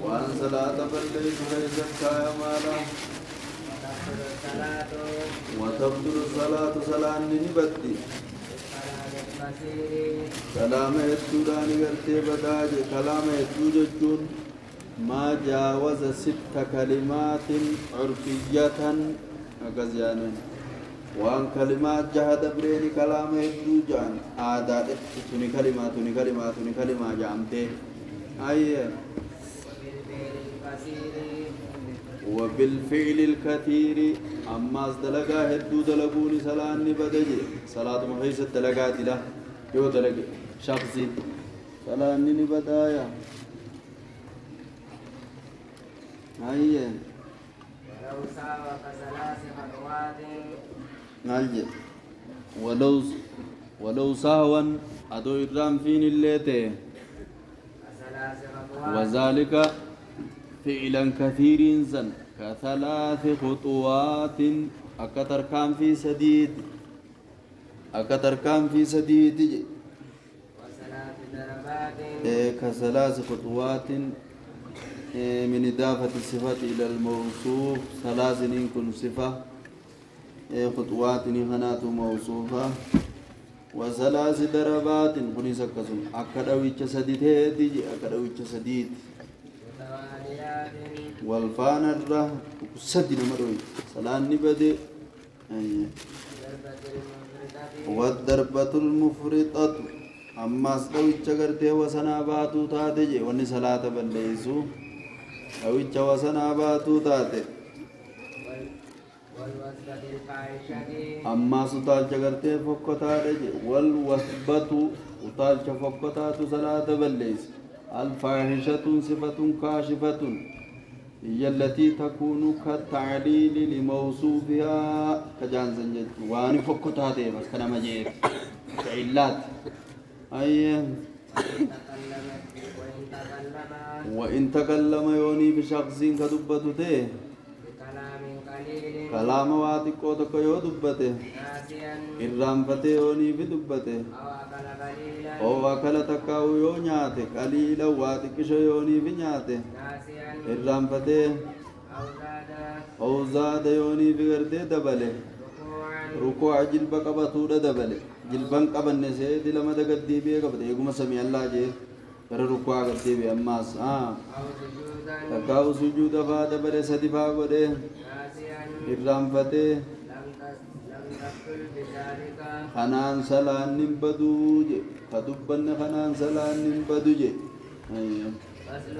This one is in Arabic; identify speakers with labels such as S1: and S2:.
S1: وأن صلاة بليس ليست كامالا وتبدل الصلاة صلاة نبتي كلام يتودان غرتي بداج كلام يتوججون ما جاوز 6 كلمات عرفية أغزيان وان كلمات جهد بريني كلام يتوجان آداد توني كلمات جامته أي وبالفعل الكثير أما أصدلقا هدو دلقوني صلاة نبدجي صلاة محيسة دلقات له يو دلق شخصي صلاة نبدايا هيا
S2: ولو ساوى كثلاث خطوات
S1: هيا ولو سهوا أدو إرام فين الليته
S2: كثلاث خطوات
S1: وذلك فعلا كثير زن كثلاث خطوات أكتر كان في سديد
S2: وثلاث ضربات
S1: كثلاث خطوات من إضافة الصفة إلى الموصوف ثلاث كن صفة خطوات هنات موصوفة وثلاث ضربات كن سكسون أكدويتش سديد
S2: متواليات
S1: والفان الره سدنا مروي صلاة نبدي
S2: ضربة المفردة
S1: والضربة المفرطة أما سويتش غرتي وسنا باتو تاتي وني صلاة بليسو أويتش وسنا باتو تاتي
S2: والوثبة الفاحشة
S1: أما ستالش غرتي فكتا تاتي والوثبة وتالش فكتا صلاة بليس الفاحشة صفة كاشفة هي التي تكون كالتعليل لموصوفها كجانزن واني فكتا تي بس كنا مجيب كعلات أي وإن تكلم يوني بشخص كدبته تي
S2: بكلام قليل
S1: كلام واتق قوتك يو دبته
S2: ناسيا
S1: إرامفته يوني بدبته
S2: أو أكل قليلا
S1: أو أكل تكاو يو نياته قليلا واتق شيوني بنياته
S2: ناسيا
S1: إرامفته
S2: أو زاد
S1: أو زاد يوني بغرته دبله
S2: ركوعا
S1: ركوع جلب قبطو دبله جلبان قبن سيد لما دقدي بيه قبطه يقوم سمي الله جيه ترى ركوع قدي بيه أماس
S2: أو سجودا
S1: تكاو سجود فادبله سدفا قده
S2: ناسيا
S1: إرامفته
S2: لم تقل بذلك
S1: خنان سلان نبدوج كدبن خنان سلان نبدوج
S2: فصل